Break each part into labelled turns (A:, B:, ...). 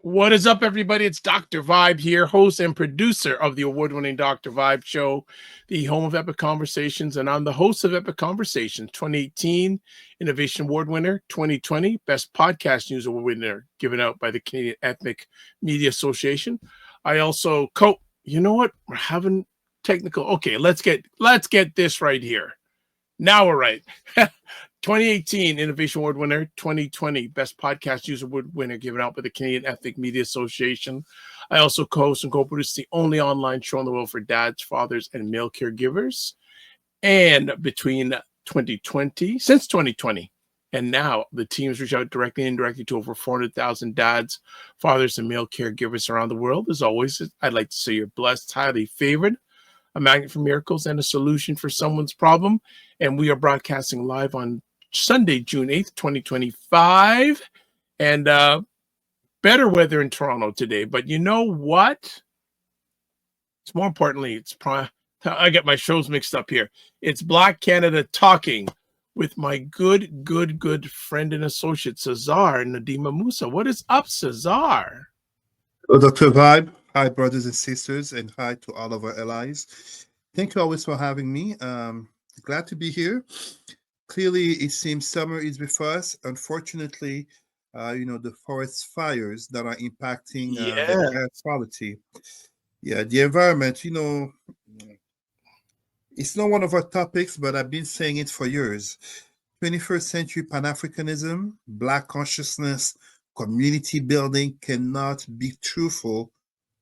A: What is up, everybody? It's Dr. Vibe here, host and producer of the award-winning Dr. Vibe Show, the home of Epic Conversations, and I'm the host of Epic Conversations, 2018 Innovation Award winner, 2020 Best Podcast News Award winner, given out by the Canadian Ethnic Media Association. I also you know what? We're having technical. Okay, let's get this right here. Now we're right. 2018 Innovation Award winner, 2020 Best Podcast News Award winner given out by the Canadian Ethnic Media Association. I also co-host and co-produce the only online show in the world for dads, fathers, and male caregivers. And since 2020, and now the teams reach out directly and indirectly to over 400,000 dads, fathers, and male caregivers around the world. As always, I'd like to say you're blessed, highly favored, a magnet for miracles, and a solution for someone's problem. And we are broadcasting live on Sunday, June 8th, 2025. And better weather in Toronto today. But you know what? It's more importantly, I get my shows mixed up here. It's Black Canada Talking with my good friend and associate, Cesar Ndema-Moussa. What is up, Cesar?
B: Hello, Dr. Vibe. Hi, brothers and sisters, and hi to all of our allies. Thank you always for having me. Glad to be here. Clearly, it seems summer is before us. Unfortunately, the forest fires that are impacting the air quality. Yeah, the environment, it's not one of our topics, but I've been saying it for years. 21st century Pan-Africanism, Black consciousness, community building cannot be truthful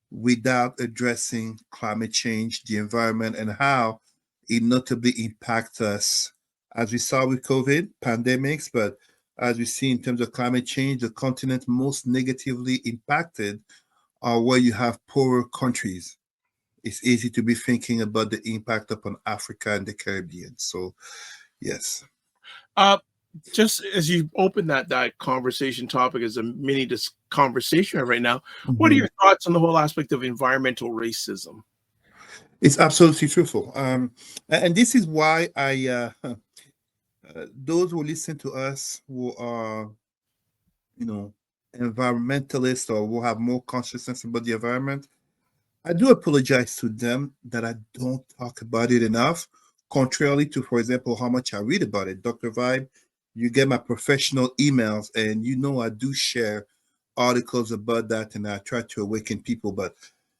B: without addressing climate change, the environment, and how it notably impacts us. As we saw with COVID, pandemics, but as we see in terms of climate change, the continent most negatively impacted are where you have poorer countries. It's easy to be thinking about the impact upon Africa and the Caribbean. So, yes.
A: Just as you open that conversation topic as a mini conversation right now, what are your thoughts on the whole aspect of environmental racism?
B: It's absolutely truthful. And this is why those who listen to us who are, environmentalists or who have more consciousness about the environment, I do apologize to them that I don't talk about it enough, contrarily to, for example, how much I read about it. Dr. Vibe, you get my professional emails, and I do share articles about that, and I try to awaken people. But,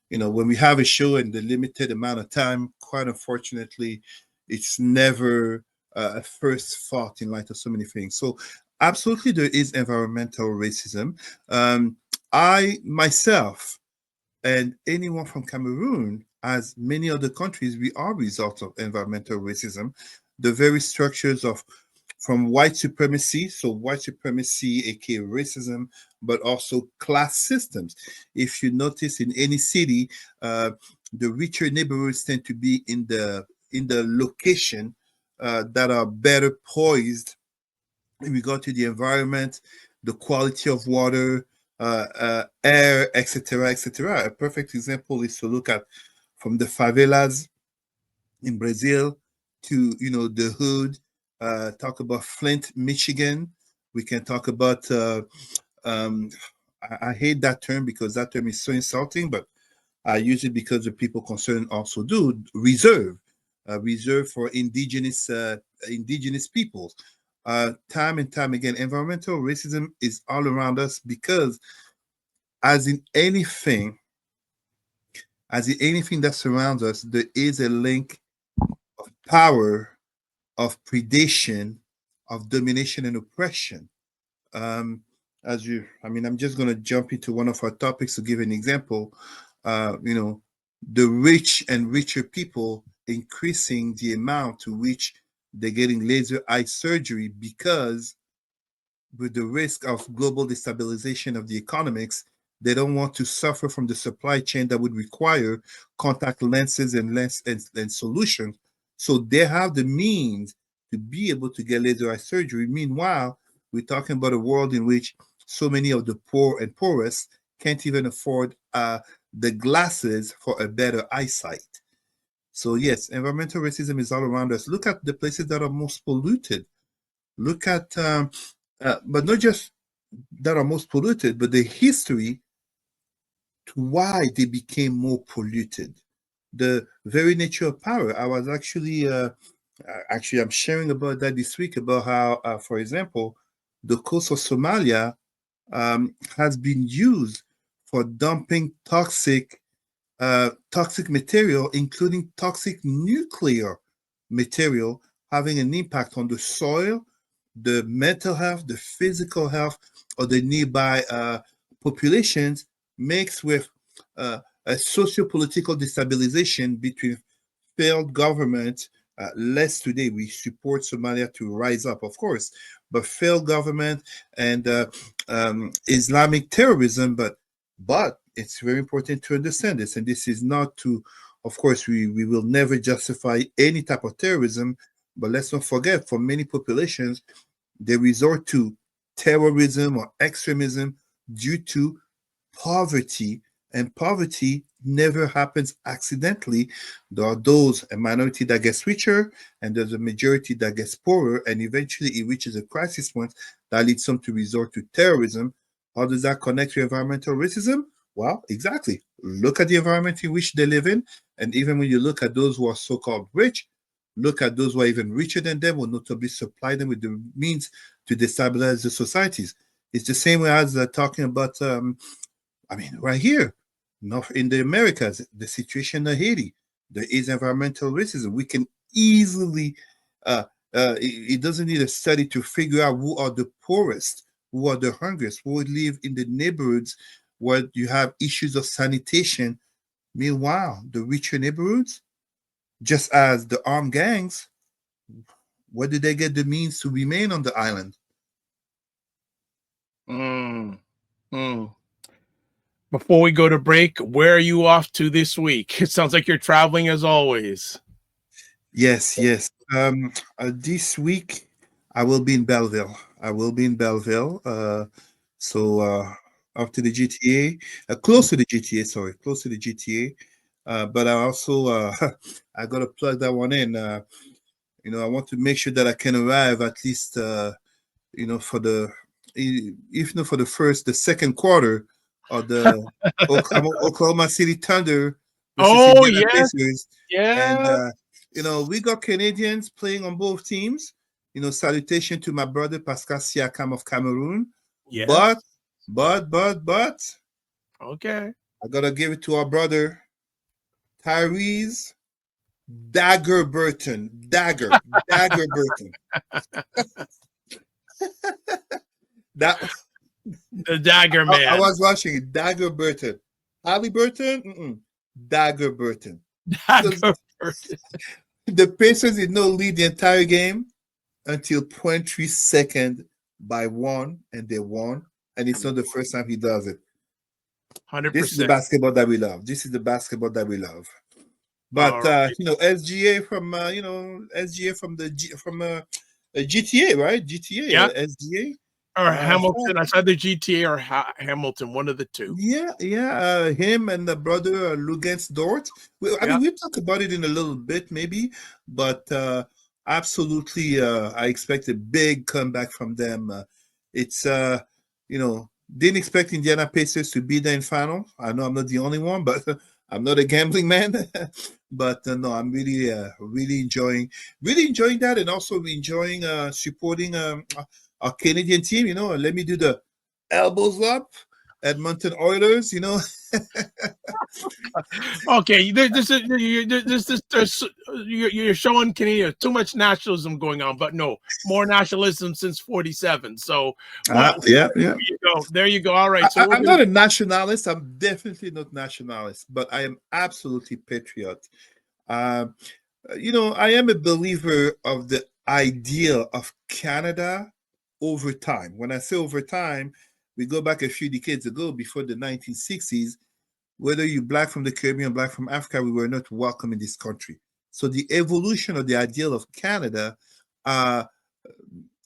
B: when we have a show in the limited amount of time, quite unfortunately, it's never a first thought in light of so many things. So absolutely, there is environmental racism. I myself and anyone from Cameroon, as many other countries, we are results of environmental racism. The very structures from white supremacy, so white supremacy, aka racism, but also class systems. If you notice in any city, the richer neighborhoods tend to be in the location that are better poised in regard to the environment, the quality of water, air, etc., etc. A perfect example is to look at from the favelas in Brazil to the hood. Talk about Flint, Michigan. We can talk about. I hate that term because that term is so insulting, but I use it because the people concerned also do reserve for indigenous peoples. Time and time again, environmental racism is all around us because, as in anything that surrounds us, there is a link of power, of predation, of domination and oppression. I'm just going to jump into one of our topics to give an example. The rich and richer people increasing the amount to which they're getting laser eye surgery because, with the risk of global destabilization of the economics, they don't want to suffer from the supply chain that would require contact lenses and solutions. So they have the means to be able to get laser eye surgery. Meanwhile, we're talking about a world in which so many of the poor and poorest can't even afford the glasses for a better eyesight. So yes, environmental racism is all around us. Look at the places that are most polluted. Look at, but not just that are most polluted, but the history to why they became more polluted. The very nature of power. I was actually I'm sharing about that this week about how, for example, the coast of Somalia has been used for dumping toxic material, including toxic nuclear material, having an impact on the soil, the mental health, the physical health of the nearby populations, mixed with a socio-political destabilization between failed government. Less today, we support Somalia to rise up, of course, but failed government and Islamic terrorism. But it's very important to understand this, and this is not to, of course, we will never justify any type of terrorism. But let's not forget, for many populations, they resort to terrorism or extremism due to poverty, and poverty never happens accidentally. There are those, a minority that gets richer, and there's a majority that gets poorer, and eventually it reaches a crisis point that leads some to resort to terrorism. How does that connect to environmental racism? Well, exactly. Look at the environment in which they live in, and even when you look at those who are so-called rich, look at those who are even richer than them, will notably supply them with the means to destabilize the societies. It's the same way as talking about right here, North in the Americas, the situation in Haiti, there is environmental racism. We can easily, uh, it doesn't need a study to figure out who are the poorest, who are the hungriest, who would live in the neighborhoods where you have issues of sanitation. Meanwhile, the richer neighborhoods, just as the armed gangs, where did they get the means to remain on the island?
A: Mm, mm. Before we go to break, where are you off to this week? It sounds like you're traveling as always.
B: Yes, yes. This week I will be in Belleville. I will be in Belleville. So up to the GTA, close to the GTA. Sorry, close to the GTA. But I also I gotta plug that one in. I want to make sure that I can arrive at least for if not for the second quarter of the Oklahoma City Thunder versus
A: Oh,
B: Indiana
A: yes.
B: Pacers, and
A: Yeah.
B: we got Canadians playing on both teams. Salutation to my brother Pascal Siakam of Cameroon, but
A: Yes.
B: but
A: Okay.
B: I gotta give it to our brother Tyrese Dagger Burton, Dagger Burton. That
A: The Dagger
B: I
A: Man.
B: was watching it. Dagger Burton. Harley Burton? Mm-mm. Dagger Burton. Because
A: Dagger Person.
B: the Pacers did not lead the entire game until 0.3 seconds by one, and they won. And it's not the first time he does it. This is the
A: 100%.
B: basketball that we love. This is the basketball that we love.
A: All
B: But
A: right.
B: SGA from SGA from GTA, right?
A: Yeah.
B: GTA, SGA.
A: Or Hamilton. I said the GTA or Hamilton, one of the two.
B: Yeah. Him and the brother Lugens Dort. I
A: Yeah.
B: mean, we'll talk about it in a little bit, maybe, but absolutely, I expect a big comeback from them. It's didn't expect Indiana Pacers to be there in final. I know I'm not the only one, but I'm not a gambling man. But no, I'm really enjoying that, and also enjoying supporting our Canadian team. Let me do the elbows up Edmonton Oilers.
A: Okay. You're showing Canada too much nationalism going on, but no more nationalism since '47. So what?
B: Yeah, yeah.
A: There you go. There you go. All right. So
B: I'm not a nationalist. I'm definitely not nationalist, but I am absolutely patriot. Um, I am a believer of the idea of Canada over time. When I say over time, we go back a few decades ago, before the 1960s. Whether you're black from the Caribbean, black from Africa, we were not welcome in this country. So the evolution of the ideal of Canada, uh,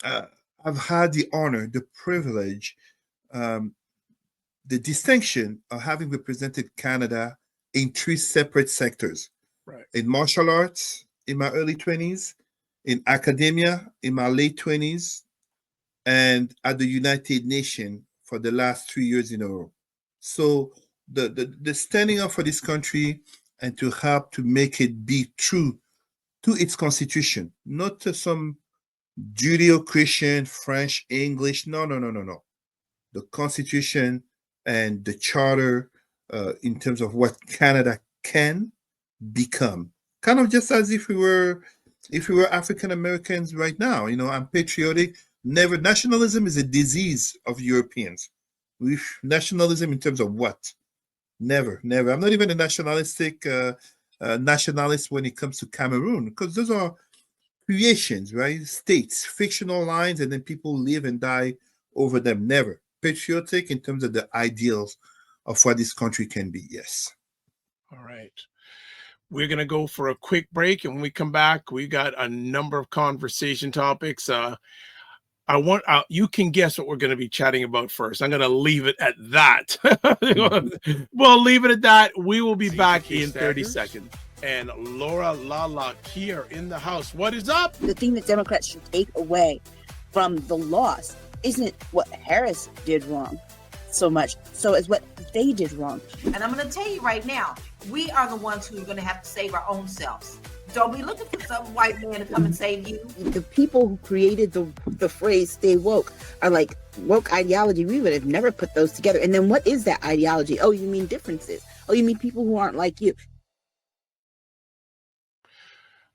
B: uh, I've had the honor, the privilege, um, the distinction of having represented Canada in three separate sectors:
A: right.
B: in martial arts in my early 20s, in academia in my late 20s, and at the United Nations for the last 3 years in a row. So the standing up for this country and to help to make it be true to its constitution, not to some Judeo-Christian, French, English. No, no, no, no, no. The constitution and the charter in terms of what Canada can become. Kind of just as if we were African Americans right now. I'm patriotic. Never nationalism is a disease of Europeans. Nationalism in terms of what? Never, never. I'm not even a nationalistic nationalist when it comes to Cameroon, because those are creations, right? States, fictional lines, and then people live and die over them. Never. Patriotic in terms of the ideals of what this country can be. Yes.
A: All right. We're going to go for a quick break. And when we come back, we got a number of conversation topics. You can guess what we're going to be chatting about first. I'm going to leave it at that. We'll leave it at that. We will be back in 30 seconds. And Laura Lala here in the house. What is up?
C: The thing that Democrats should take away from the loss isn't what Harris did wrong so much, so as what they did wrong.
D: And I'm going to tell you right now, we are the ones who are going to have to save our own selves. Don't be looking for some white man to come and save you.
C: The people who created the phrase "stay woke" are like, woke ideology. We would have never put those together. And then what is that ideology? Oh, you mean differences? Oh, you mean people who aren't like you?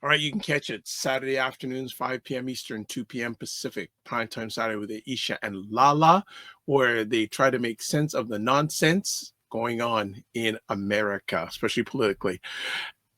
A: All right, you can catch it Saturday afternoons, 5 p.m. Eastern, 2 p.m. Pacific, primetime Saturday with Aisha and Lala, where they try to make sense of the nonsense going on in America, especially politically.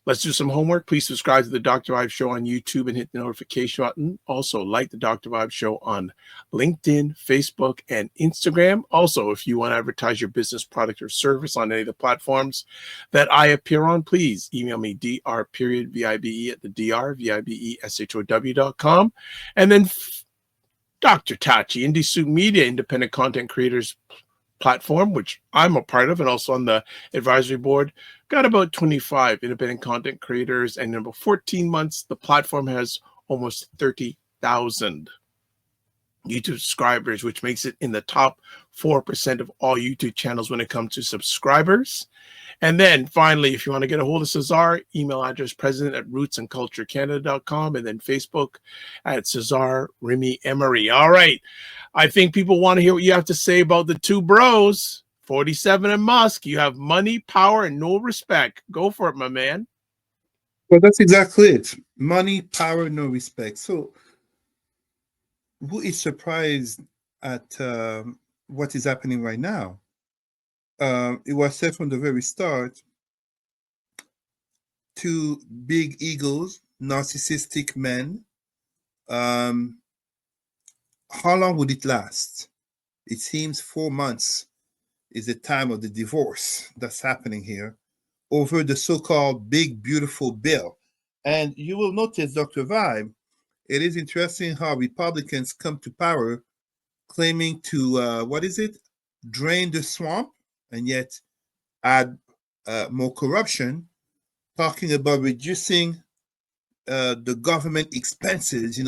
A: Let's do some homework. Please subscribe to the Dr. Vibe Show on YouTube and hit the notification button. Also, like the Dr. Vibe Show on LinkedIn, Facebook, and Instagram. Also, if you want to advertise your business, product, or service on any of the platforms that I appear on, please email me dr.vibe at the drvibeshow.com. And then Dr. Tachi, Indie Soup Media, independent content creators platform, which I'm a part of, and also on the advisory board. Got about 25 independent content creators, and in about 14 months, the platform has almost 30,000 YouTube subscribers, which makes it in the top 4% of all YouTube channels when it comes to subscribers. And then finally, if you want to get a hold of Cesar, email address president@rootsandculturecanada.com, and then Facebook at Cesar Remy Emery. All right. I think people want to hear what you have to say about the two bros, 47 and Musk. You have money, power, and no respect. Go for it, my man.
B: Well, that's exactly it. Money, power, no respect. So who is surprised at what is happening right now? It was said from the very start, two big egos, narcissistic men. How long would it last? It seems 4 months is the time of the divorce that's happening here over the so-called big, beautiful bill. And you will notice, Dr. Vibe, it is interesting how Republicans come to power claiming to, drain the swamp, and yet add more corruption, talking about reducing the government expenses.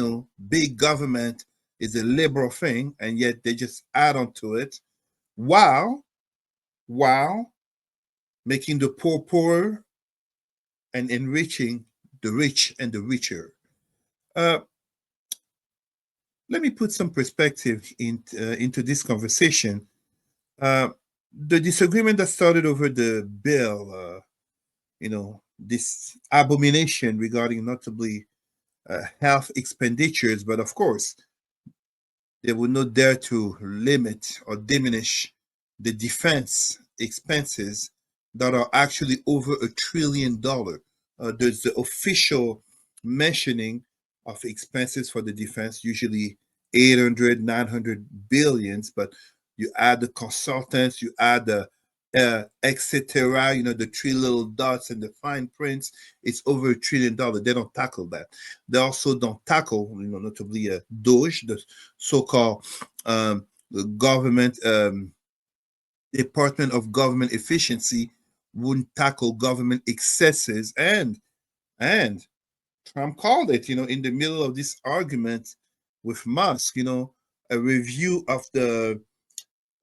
B: Big government is a liberal thing, and yet they just add on to it, while making the poor poorer and enriching the rich and the richer. Let me put some perspective into this conversation. The disagreement that started over the bill, this abomination regarding notably health expenditures, but of course, they would not dare to limit or diminish the defense expenses that are actually over $1 trillion. There's the official mentioning of expenses for the defense, usually 800, 900 billions, but you add the consultants, you add the etc., the three little dots and the fine prints, it's over $1 trillion. They don't tackle that. They also don't tackle, notably DOGE, the so-called the government Department of Government Efficiency, wouldn't tackle government excesses. And Trump called it, in the middle of this argument with Musk, a review of the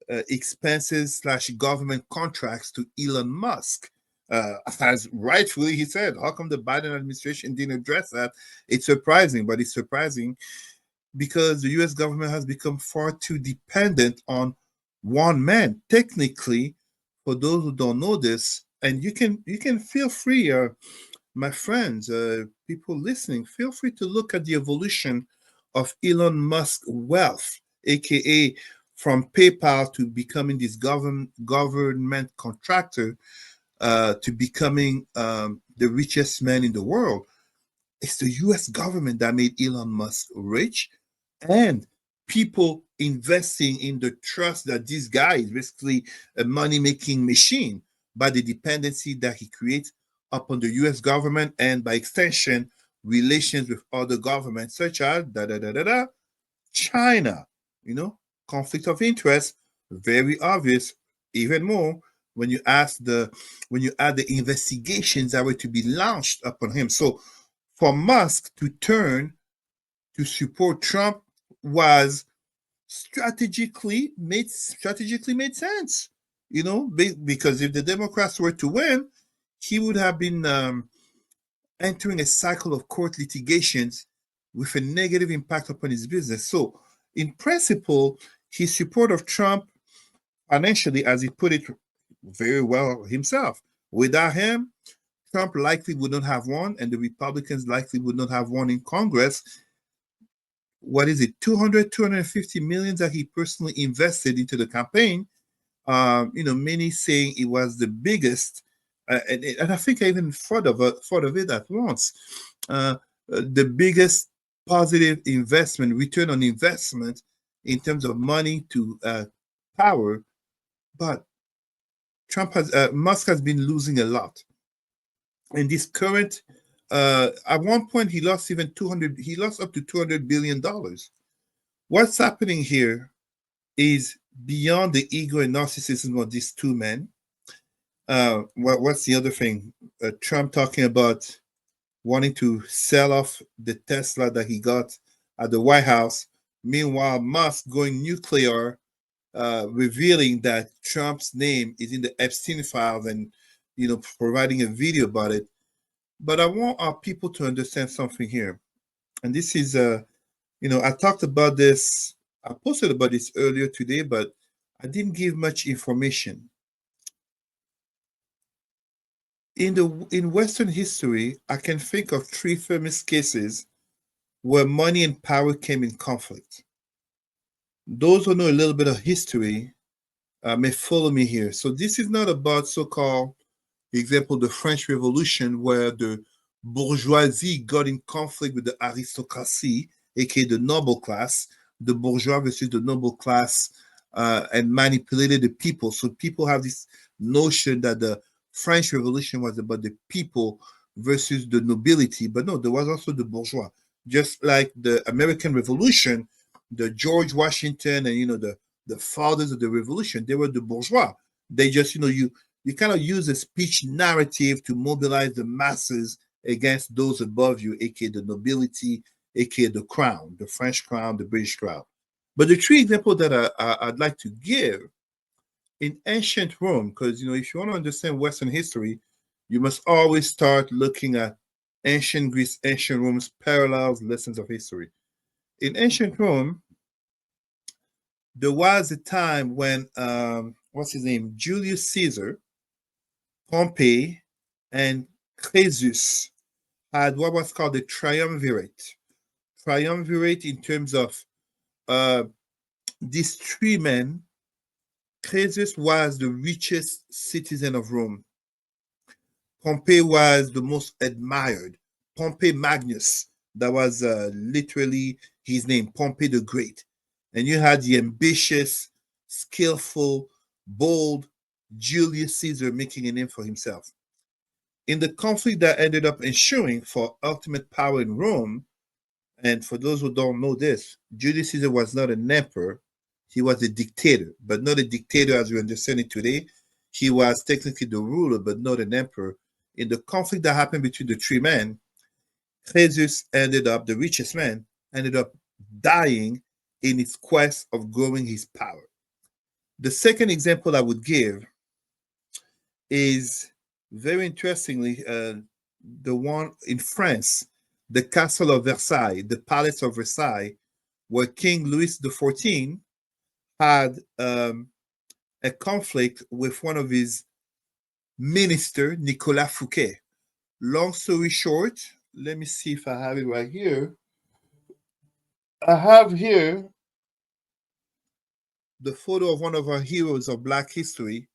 B: expenses slash government contracts to Elon Musk. As rightfully he said, how come the Biden administration didn't address that? It's surprising, but it's surprising because the US government has become far too dependent on one man. Technically, for those who don't know this, and you can feel free, my friends, people listening, feel free to look at the evolution of Elon Musk's wealth, aka from PayPal to becoming this government contractor, to becoming the richest man in the world. It's the US government that made Elon Musk rich, and people investing in the trust that this guy is basically a money making machine by the dependency that he creates upon the US government, and by extension, relations with other governments such as China. You know, conflict of interest, very obvious, even more when you add the investigations that were to be launched upon him. So for Musk to turn to support Trump was strategically made sense. You know, because if the Democrats were to win, he would have been entering a cycle of court litigations with a negative impact upon his business. So, in principle, his support of Trump financially, as he put it very well himself, without him, Trump likely would not have won, and the Republicans likely would not have won in Congress. What is it, 250 million that he personally invested into the campaign? Many saying it was the biggest, and I think I even thought of it at once. The biggest positive investment, return on investment in terms of money to power. But Musk has been losing a lot. In this current, at one point he lost up to $200 billion. What's happening here is beyond the ego and narcissism of these two men. What's the other thing? Trump talking about wanting to sell off the Tesla that he got at the White House. Meanwhile, Musk going nuclear, revealing that Trump's name is in the Epstein files, and providing a video about it. But I want our people to understand something here, and this is I talked about this. I posted about this earlier today, but I didn't give much information. In Western history, I can think of three famous cases where money and power came in conflict. Those who know a little bit of history may follow me here. So this is not about so-called, example, the French Revolution, where the bourgeoisie got in conflict with the aristocracy, aka the noble class, the bourgeois versus the noble class, and manipulated the people. So people have this notion that the French Revolution was about the people versus the nobility, but no, there was also the bourgeois. Just like the American Revolution, the George Washington and the fathers of the revolution, they were the bourgeois. They just you kind of use a speech narrative to mobilize the masses against those above you, aka the nobility, aka the crown, the French crown, the British crown. But the three examples that I'd like to give in ancient Rome, because if you want to understand Western history, you must always start looking at ancient Greece, ancient Rome's parallels, lessons of history. In ancient Rome, there was a time when what's his name? Julius Caesar, Pompey, and Croesus had what was called the triumvirate. Triumvirate in terms of these three men. Croesus was the richest citizen of Rome. Pompey was the most admired. Pompey Magnus, that was literally his name, Pompey the Great. And you had the ambitious, skillful, bold Julius Caesar making a name for himself. In the conflict that ended up ensuing for ultimate power in Rome, and for those who don't know this, Julius Caesar was not an emperor, he was a dictator, but not a dictator as we understand it today. He was technically the ruler, but not an emperor. In the conflict that happened between the three men, Croesus the richest man, ended up dying in his quest of growing his power. The second example I would give is very interestingly the one in France, the Castle of Versailles, the Palace of Versailles, where King Louis XIV had a conflict with one of his minister, Nicolas Fouquet. Long story short, let me see if I have it right here. I have here the photo of one of our heroes of Black history,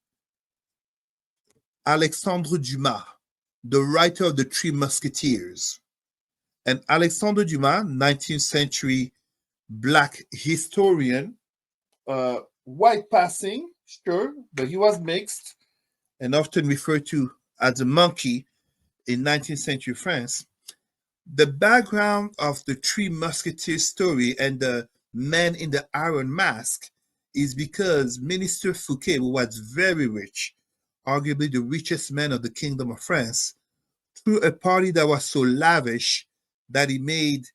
B: Alexandre Dumas, the writer of the Three Musketeers. And Alexandre Dumas, 19th century Black historian, white passing, sure, but he was mixed and often referred to as a monkey in 19th century France. The background of the Three Musketeers story and the Man in the Iron Mask is because Minister Fouquet, who was very rich, arguably the richest man of the Kingdom of France, threw a party that was so lavish that he made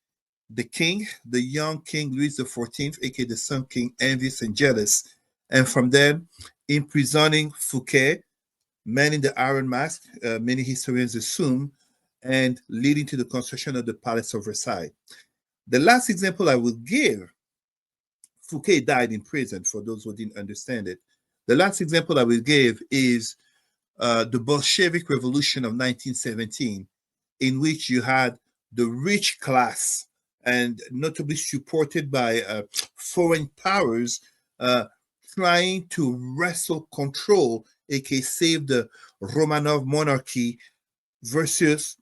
B: the king, the young King Louis XIV, aka the Sun King, envious and jealous. And from then, imprisoning Fouquet, Man in the Iron Mask, many historians assume, and leading to the construction of the Palace of Versailles. The last example I will give, Fouquet died in prison, for those who didn't understand it. The last example I will give is the Bolshevik Revolution of 1917, in which you had the rich class, and notably supported by foreign powers, trying to wrestle control, aka save the Romanov monarchy, versus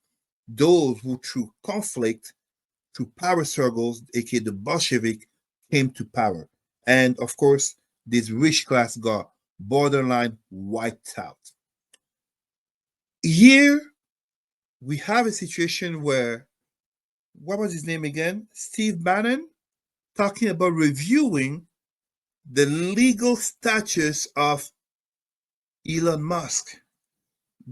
B: those who through conflict, through power struggles, aka the Bolshevik, came to power. And of course, this rich class got borderline wiped out. Here, we have a situation where, what was his name again? Steve Bannon, talking about reviewing the legal status of Elon Musk.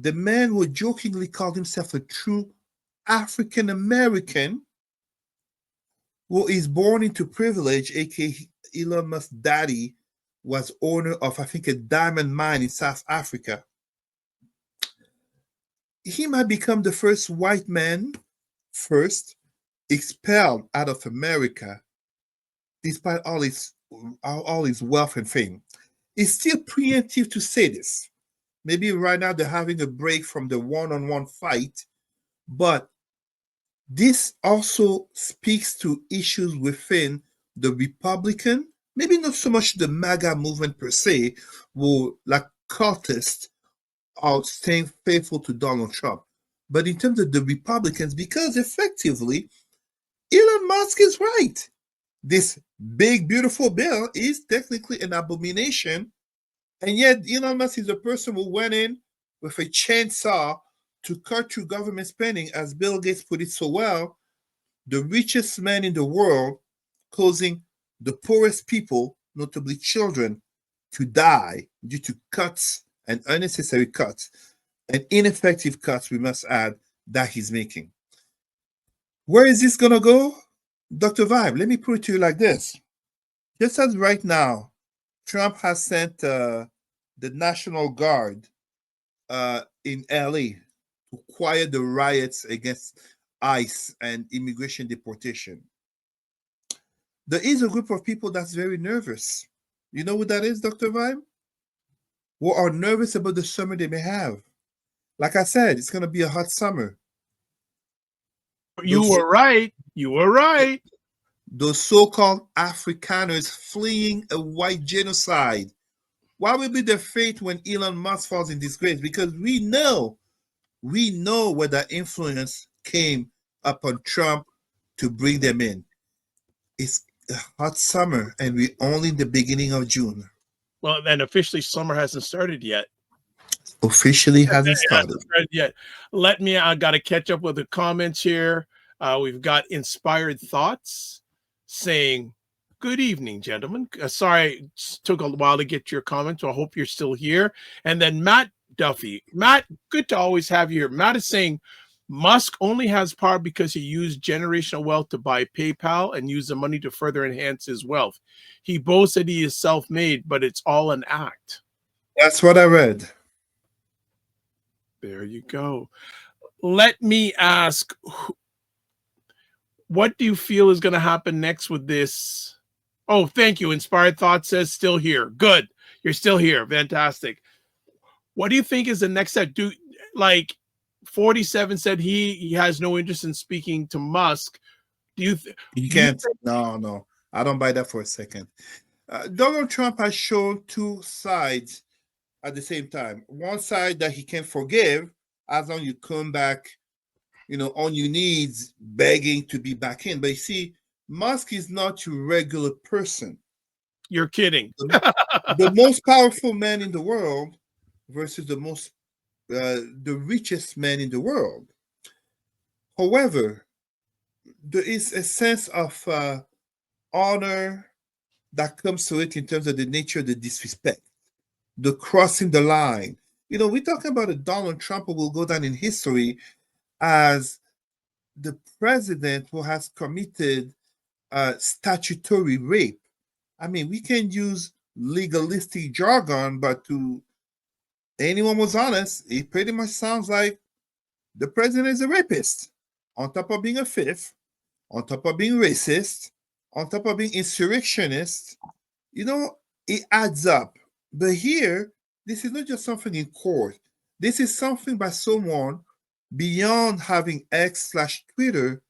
B: The man who jokingly called himself a true African American, who is born into privilege, aka Elon Musk's daddy was owner of, I think, a diamond mine in South Africa. He might become the first white man, expelled out of America, despite all his wealth and fame. It's still preemptive to say this. Maybe right now they're having a break from the one-on-one fight, but this also speaks to issues within the Republican, maybe not so much the MAGA movement per se, who like cultists are staying faithful to Donald Trump, but in terms of the Republicans, because effectively, Elon Musk is right. This big, beautiful bill is technically an abomination, and yet Elon Musk is the person who went in with a chainsaw to cut through government spending, as Bill Gates put it so well, the richest man in the world, causing the poorest people, notably children, to die due to cuts and unnecessary cuts and ineffective cuts, we must add, that he's making. Where is this going to go? Dr. Vibe, let me put it to you like this. Just as right now, Trump has sent the National Guard in LA to quiet the riots against ICE and immigration deportation. There is a group of people that's very nervous. You know what that is, Dr. Vibe? Who are nervous about the summer they may have. Like I said, it's going to be a hot summer.
A: You were right. You were right.
B: Those so-called Afrikaners fleeing a white genocide. What will be their fate when Elon Musk falls in disgrace? Because we know where that influence came upon Trump to bring them in. It's a hot summer, and we're only in the beginning of June.
A: Well, and officially, summer hasn't started yet.
B: Officially hasn't started
A: yet. I got to catch up with the comments here. We've got Inspired Thoughts saying, good evening, gentlemen. Sorry, it took a while to get your comment, so I hope you're still here. And then Matt Duffy. Matt, good to always have you here. Matt is saying, Musk only has power because he used generational wealth to buy PayPal and use the money to further enhance his wealth. He boasts that he is self-made, but it's all an act.
B: That's what I read.
A: There you go. Let me ask, what do you feel is going to happen next with this? Oh, thank you. Inspired Thought says still here. Good. You're still here. Fantastic. What do you think is the next step? Like 47 said he has no interest in speaking to Musk.
B: You can't. No. I don't buy that for a second. Donald Trump has shown two sides at the same time. One side that he can forgive as long as you come back, on your knees, begging to be back in. But you see, Musk is not your regular person.
A: You're kidding.
B: The most powerful man in the world versus the richest man in the world. However, there is a sense of honor that comes to it in terms of the nature of the disrespect, the crossing the line. We're talking about a Donald Trump who will go down in history as the president who has committed statutory rape. I mean, we can use legalistic jargon, but to anyone who's honest, it pretty much sounds like the president is a rapist, on top of being a thief, on top of being racist, on top of being insurrectionist. It adds up. But here, this is not just something in court. This is something by someone beyond having X/Twitter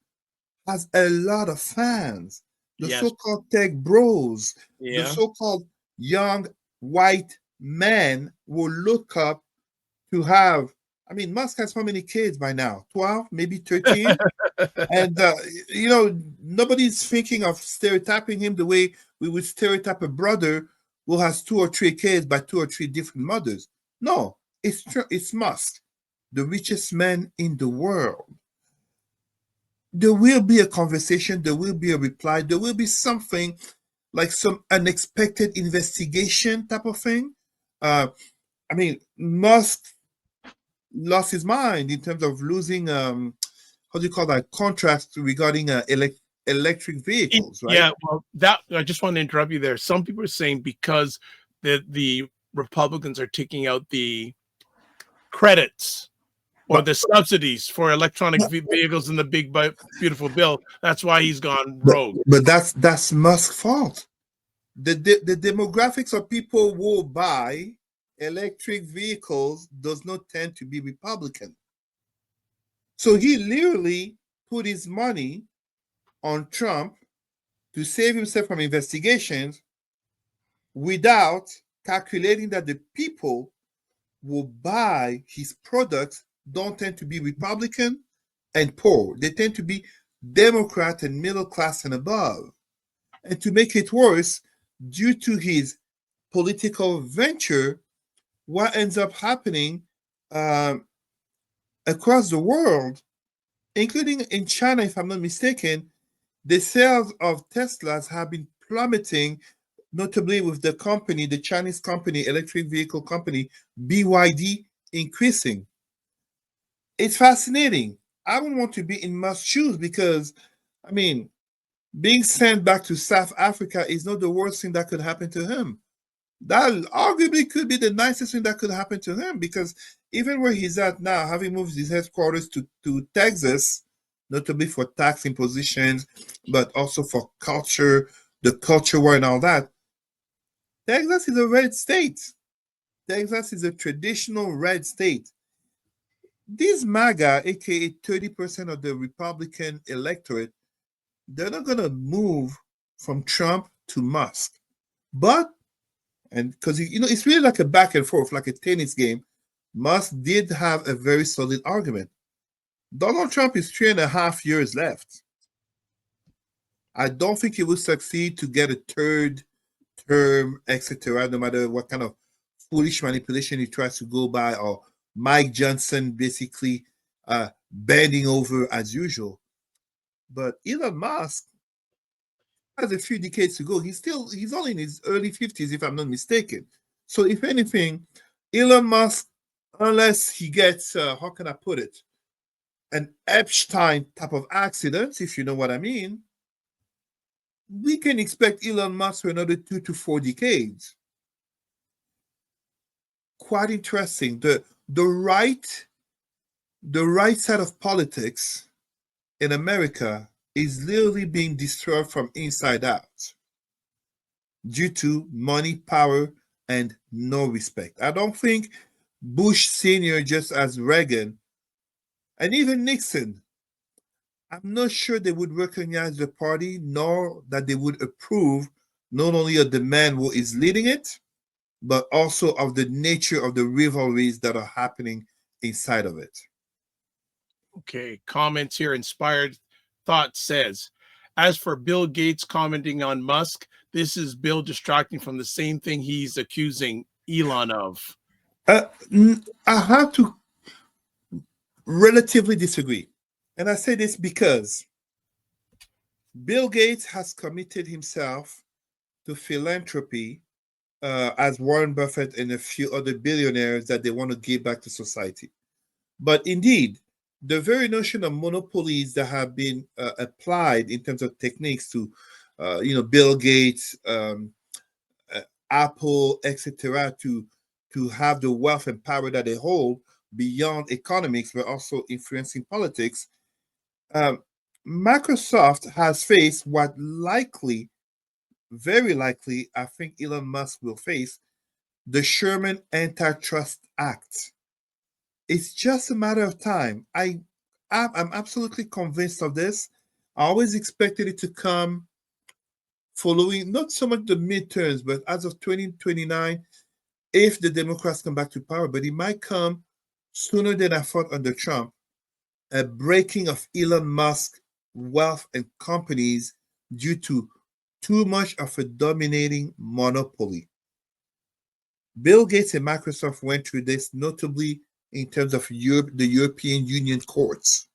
B: has a lot of fans. The so-called tech bros, the so-called young white men will look up to have. I mean, Musk has how many kids by now? 12, maybe 13? And, nobody's thinking of stereotyping him the way we would stereotype a brother who has 2 or 3 kids by 2 or 3 different mothers. No, it's Musk, the richest man in the world. There will be a conversation, there will be a reply, there will be something like some unexpected investigation type of thing. Musk lost his mind in terms of losing how do you call that, contracts regarding electric vehicles, right?
A: Yeah, well, that I just want to interrupt you there. Some people are saying because the Republicans are taking out the credits or the subsidies for electronic vehicles in the big beautiful bill, that's why he's gone rogue.
B: But that's Musk's fault. The demographics of people who buy electric vehicles does not tend to be Republican. So he literally put his money on Trump to save himself from investigations without calculating that the people who buy his products don't tend to be Republican and poor. They tend to be Democrat and middle class and above. And to make it worse, due to his political venture, what ends up happening across the world, including in China, if I'm not mistaken, the sales of Teslas have been plummeting, notably with the Chinese company, electric vehicle company, BYD, increasing. It's fascinating. I would want to be in Musk's shoes because, being sent back to South Africa is not the worst thing that could happen to him. That arguably could be the nicest thing that could happen to him because even where he's at now, having moved his headquarters to Texas, notably for tax impositions, but also for culture, the culture war and all that, Texas is a red state. Texas is a traditional red state. These MAGA, aka 30% of the Republican electorate, they're not going to move from Trump to Musk. And because, it's really like a back and forth, like a tennis game, Musk did have a very solid argument. Donald Trump is 3.5 years left. I don't think he will succeed to get a third term, etc., no matter what kind of foolish manipulation he tries to go by, or Mike Johnson basically bending over as usual. But Elon Musk has a few decades to go. He's only in his early 50s, if I'm not mistaken. So if anything, Elon Musk, unless he gets, how can I put it? an Epstein type of accident, if you know what I mean, we can expect Elon Musk for another 2 to 4 decades. Quite interesting. The right side of politics in America is literally being destroyed from inside out due to money, power, and no respect. I don't think Bush Sr., just as Reagan, and even Nixon, I'm not sure they would recognize the party, nor that they would approve not only of the man who is leading it, but also of the nature of the rivalries that are happening inside of it.
A: Okay, comments here. Inspired Thought says, as for Bill Gates commenting on Musk, this is Bill distracting from the same thing he's accusing Elon of.
B: I have to relatively disagree. And I say this because Bill Gates has committed himself to philanthropy, as Warren Buffett and a few other billionaires, that they want to give back to society. But indeed, the very notion of monopolies that have been applied in terms of techniques to, Bill Gates, Apple, etc., to have the wealth and power that they hold beyond economics, but also influencing politics. Microsoft has faced what likely, very likely, I think Elon Musk will face, the Sherman Antitrust Act. It's just a matter of time. I'm absolutely convinced of this. I always expected it to come following not so much the midterms, but as of 2029, if the Democrats come back to power, but it might come sooner than I thought under Trump, a breaking of Elon Musk wealth and companies due to too much of a dominating monopoly. Bill Gates and Microsoft went through this, notably in terms of Europe, the European Union courts.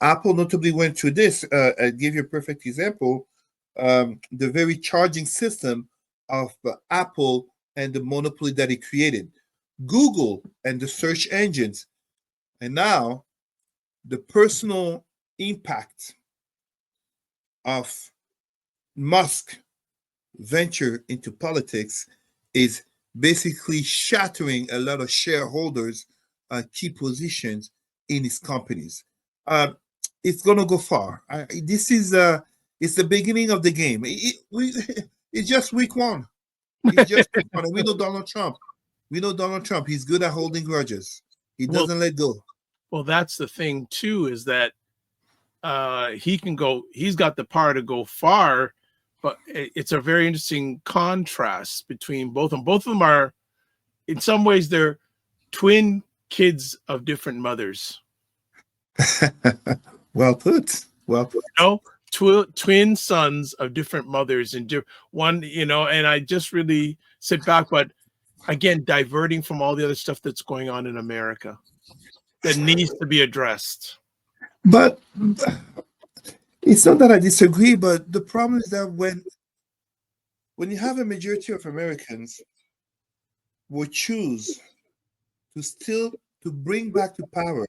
B: Apple notably went through this. I'll give you a perfect example. The very charging system of Apple and the monopoly that it created. Google and the search engines. And now the personal impact of Musk venture into politics is basically shattering a lot of shareholders' key positions in his companies. It's going to go far. This is it's the beginning of the game. It's just week one. It's just week one. And we know Donald Trump. We know Donald Trump. He's good at holding grudges. He doesn't let go.
A: Well, that's the thing too, is that he can go. He's got the power to go far, but it's a very interesting contrast between both of them. Both of them are, in some ways, they're twin kids of different mothers.
B: Well put. Well put.
A: Twin sons of different mothers, and one, and I just really sit back, but again, diverting from all the other stuff that's going on in America that needs to be addressed.
B: But it's not that I disagree, but the problem is that when you have a majority of Americans who choose to bring back to power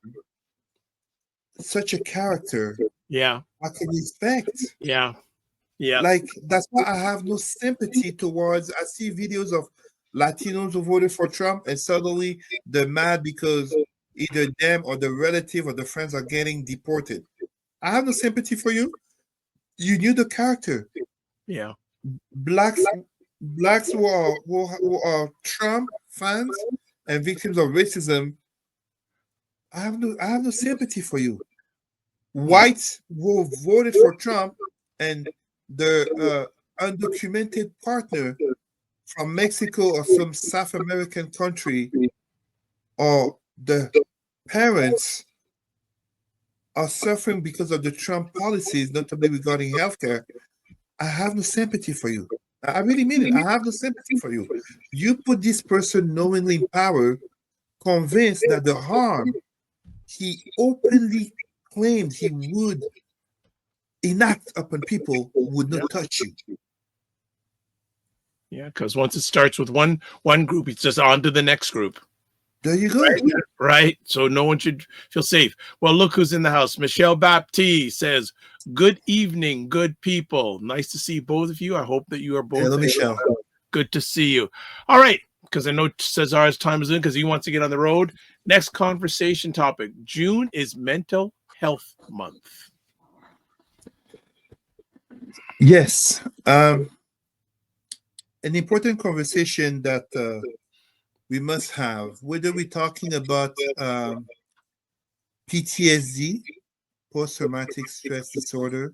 B: such a character, I can expect.
A: Yeah.
B: Like, that's why I have no sympathy towards. I see videos of Latinos who voted for Trump, and suddenly they're mad because either them or the relative or the friends are getting deported. I have no sympathy for you. You knew the character.
A: Yeah.
B: Blacks who are Trump fans and victims of racism, I have no sympathy for you. Whites who voted for Trump and the undocumented partner from Mexico or some South American country, or the parents are suffering because of the Trump policies, notably regarding healthcare, I have no sympathy for you. I really mean it. I have no sympathy for you. You put this person knowingly in power, convinced that the harm he openly claimed he would enact upon people would not touch you.
A: Yeah, because once it starts with one group, it's just on to the next group.
B: There you go.
A: Right. So no one should feel safe. Well, look who's in the house. Michelle Baptiste says, "Good evening, good people. Nice to see both of you. I hope that you are both
B: Hello, Michelle.
A: good to see you." All right. Because I know Cesar's time is in because he wants to get on the road. Next conversation topic. June is Mental Health Month.
B: Yes. An important conversation that we must have, whether we're talking about PTSD, post-traumatic stress disorder,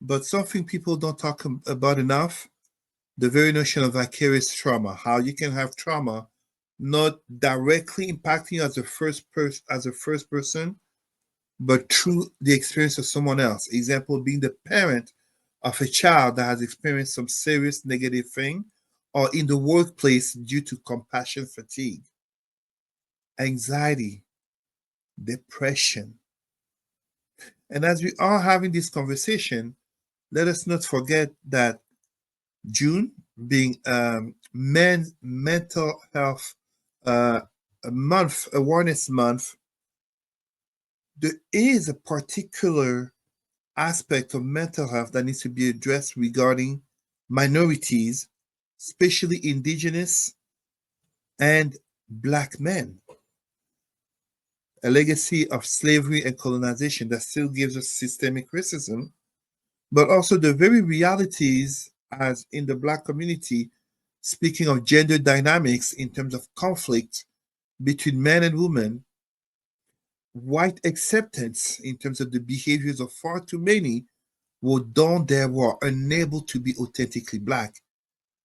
B: but something people don't talk about enough, the very notion of vicarious trauma, how you can have trauma not directly impacting you as a first person, but through the experience of someone else. Example being the parent of a child that has experienced some serious negative thing, or in the workplace due to compassion fatigue, anxiety, depression. And as we are having this conversation, let us not forget that June being mental health month, awareness month, there is a particular aspect of mental health that needs to be addressed regarding minorities, especially indigenous and Black men. A legacy of slavery and colonization that still gives us systemic racism, but also the very realities as in the Black community, speaking of gender dynamics in terms of conflict between men and women, white acceptance in terms of the behaviors of far too many were done there were unable to be authentically Black,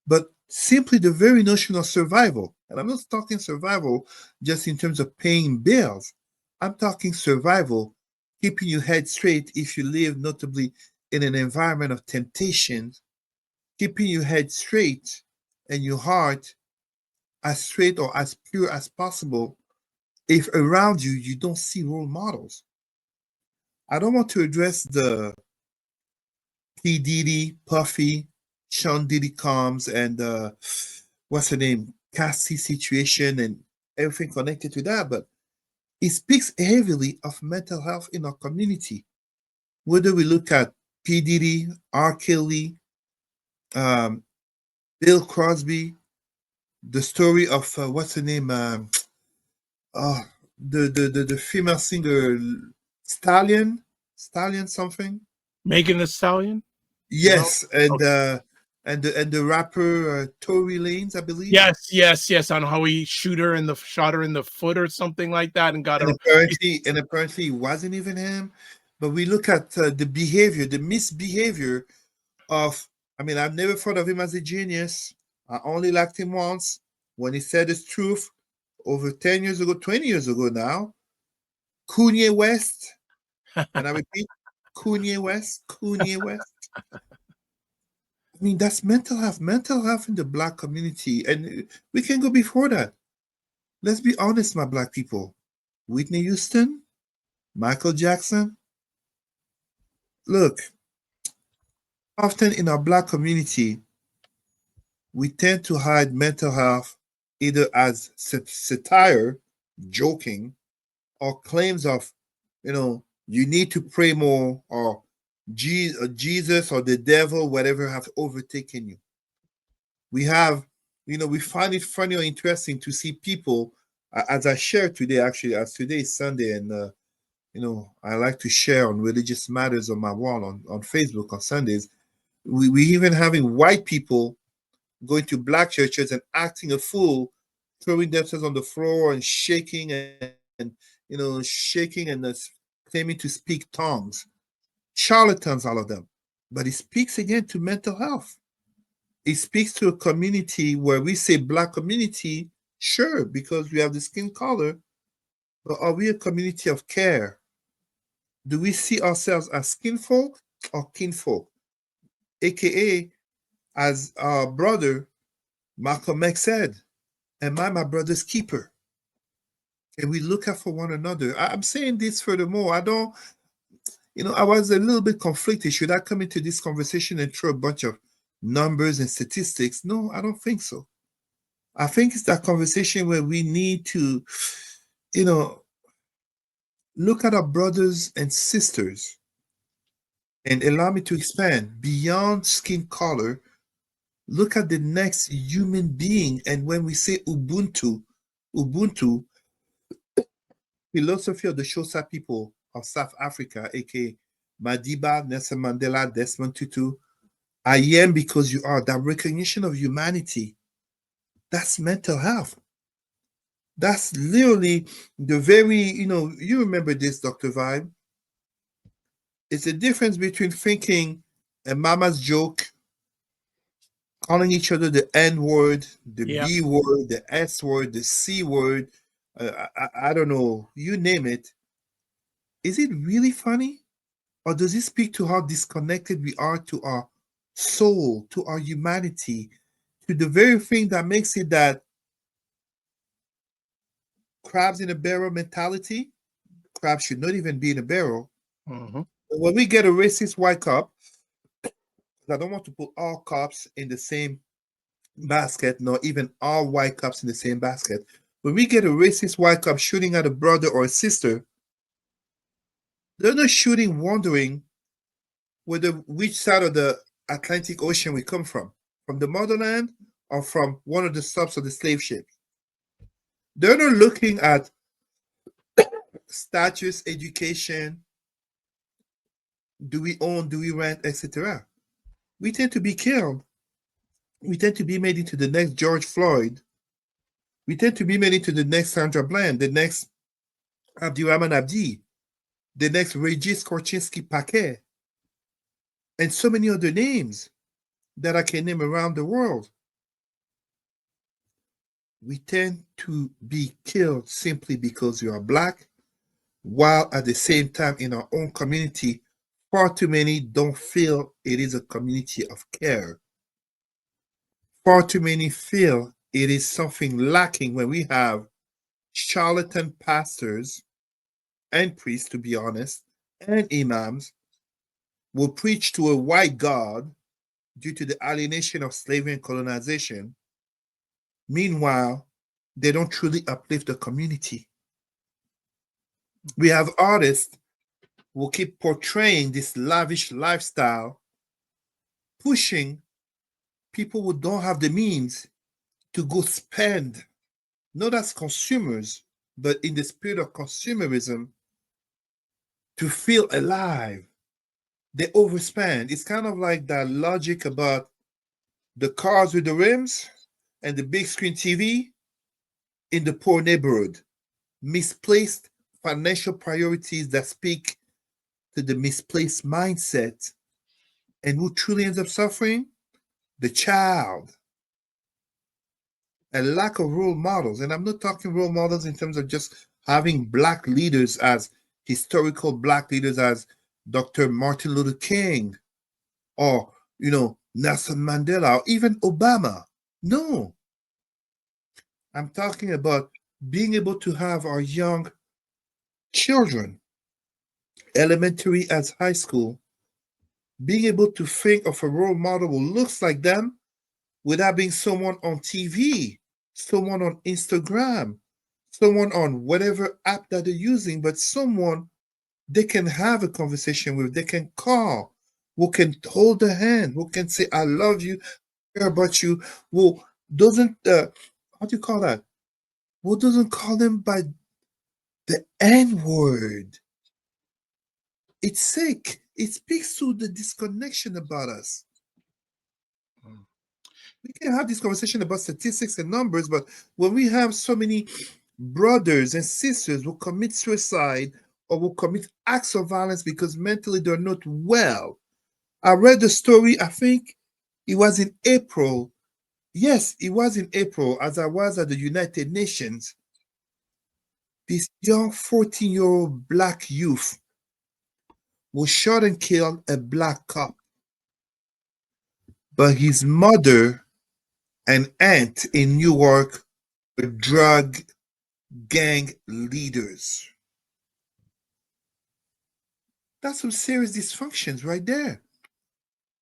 B: but simply the very notion of survival. And I'm not talking survival just in terms of paying bills. I'm talking survival, keeping your head straight if you live notably in an environment of temptation, keeping your head straight and your heart as straight or as pure as possible if around you you don't see role models. I don't want to address the P. Diddy, Puffy, Sean Diddy Combs, and what's her name, Cassie situation and everything connected to that, but it speaks heavily of mental health in our community. Whether we look at P. Diddy, R. Kelly, um, Bill Crosby, the story of what's her name, uh, the female singer Stallion something.
A: Megan Thee Stallion? No?
B: Yes, and
A: Okay.
B: the rapper Tory Lanez, I believe.
A: Yes. On how he shot her in the foot or something like that, and got
B: And
A: her.
B: apparently it wasn't even him. But we look at the behavior, the misbehavior of. I mean, I've never thought of him as a genius. I only liked him once when he said his truth over 10 years ago, 20 years ago now. Kanye West, and I repeat, Kanye West. I mean, that's mental health in the Black community. And we can go before that. Let's be honest, my Black people. Whitney Houston, Michael Jackson. Look, often in our Black community, we tend to hide mental health either as satire, joking, or claims of, you need to pray more, or Jesus or the devil, whatever, have overtaken you. We have, we find it funny or interesting to see people, as I shared today, actually, as today is Sunday, and I like to share on religious matters on my wall on Facebook on Sundays. We even having white people going to Black churches and acting a fool, throwing themselves on the floor and shaking and claiming to speak tongues. Charlatans, all of them. But it speaks again to mental health. It speaks to a community where we say Black community, sure, because we have the skin color, but are we a community of care? Do we see ourselves as skinfolk or kinfolk? AKA, as our brother Malcolm X said, am I my brother's keeper? And we look out for one another. I'm saying this furthermore. I don't, I was a little bit conflicted. Should I come into this conversation and throw a bunch of numbers and statistics? No, I don't think so. I think it's that conversation where we need to, you know, look at our brothers and sisters and allow me to expand beyond skin color. Look at the next human being. And when we say Ubuntu, philosophy of the Xhosa people of South Africa, aka Madiba, Nelson Mandela, Desmond Tutu, I am because you are, that recognition of humanity, that's mental health. That's literally the very, you remember this, Dr. Vibe. It's the difference between thinking a mama's joke, calling each other the N word, the
A: Yep.
B: B word, the S word, the C word. I don't know, you name it. Is it really funny? Or does it speak to how disconnected we are to our soul, to our humanity, to the very thing that makes it that crabs in a barrel mentality? Crabs should not even be in a barrel.
A: Mhm.
B: When we get a racist white cop, I don't want to put all cops in the same basket, nor even all white cops in the same basket. When we get a racist white cop shooting at a brother or a sister, they're not shooting wondering whether which side of the Atlantic Ocean we come from the motherland or from one of the stops of the slave ship. They're not looking at status, education, do we own, do we rent, etc. We tend to be killed. We tend to be made into the next George Floyd. We tend to be made into the next Sandra Bland, the next Abdirahman Abdi, the next Regis Korchinski Paquet, and so many other names that I can name around the world. We tend to be killed simply because you are black, while at the same time in our own community, far too many don't feel it is a community of care. Far too many feel it is something lacking when we have charlatan pastors and priests, to be honest, and imams will preach to a white God due to the alienation of slavery and colonization. Meanwhile, they don't truly uplift the community. We have artists who will keep portraying this lavish lifestyle, pushing people who don't have the means to go spend, not as consumers, but in the spirit of consumerism, to feel alive. They overspend. It's kind of like that logic about the cars with the rims and the big screen TV in the poor neighborhood. Misplaced financial priorities that speak to the misplaced mindset. And who truly ends up suffering? The child. A lack of role models. And I'm not talking role models in terms of just having black leaders as historical black leaders as Dr. Martin Luther King or, Nelson Mandela or even Obama. No. I'm talking about being able to have our young children, elementary as high school, being able to think of a role model who looks like them without being someone on TV, someone on Instagram, someone on whatever app that they're using, but someone they can have a conversation with, they can call, who can hold a hand, who can say, I love you, care about you, who doesn't, how do you call that? Who doesn't call them by the N word? It's sick. It speaks to the disconnection about us. We can have this conversation about statistics and numbers, but when we have so many brothers and sisters who commit suicide or who commit acts of violence because mentally they're not well. I read the story, I think it was in April. Yes, it was in April as I was at the United Nations. This young 14-year-old black youth was shot and killed a black cop. But his mother and aunt in Newark were drug gang leaders. That's some serious dysfunctions right there.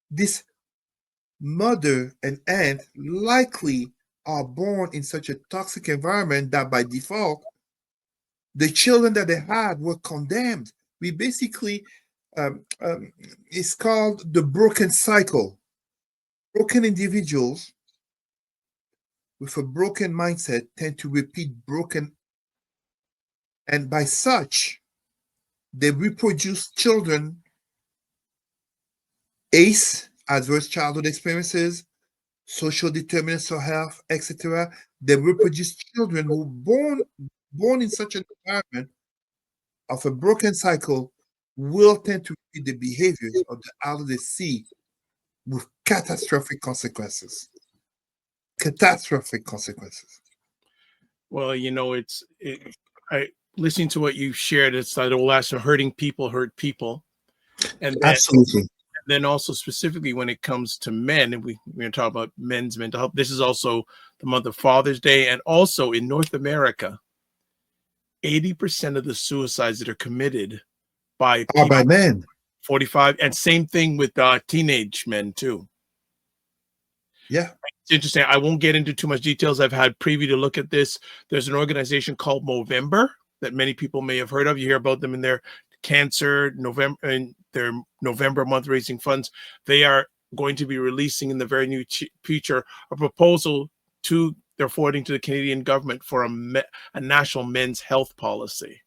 B: This mother and aunt likely are born in such a toxic environment that by default, the children that they had were condemned. We basically, it's called the broken cycle. Broken individuals with a broken mindset tend to repeat broken, and by such, they reproduce children, ACE, adverse childhood experiences, social determinants of health, etc. They reproduce children who born in such an environment of a broken cycle will tend to repeat the behaviors of the adult they see with catastrophic consequences. Catastrophic consequences.
A: Well, I listening to what you shared. It's that old lesson: hurting people hurt people, and
B: Absolutely.
A: then also specifically when it comes to men, and we're going to talk about men's mental health. This is also the month of Father's Day, and also in North America, 80% of the suicides that are committed by
B: Or
A: people
B: by men.
A: 45, and same thing with teenage men too.
B: Yeah.
A: It's interesting. I won't get into too much details. I've had preview to look at this. There's an organization called Movember that many people may have heard of. You hear about them in their cancer November, and their November month raising funds. They are going to be releasing in the very near future a proposal to they're forwarding to the Canadian government for a national men's health policy.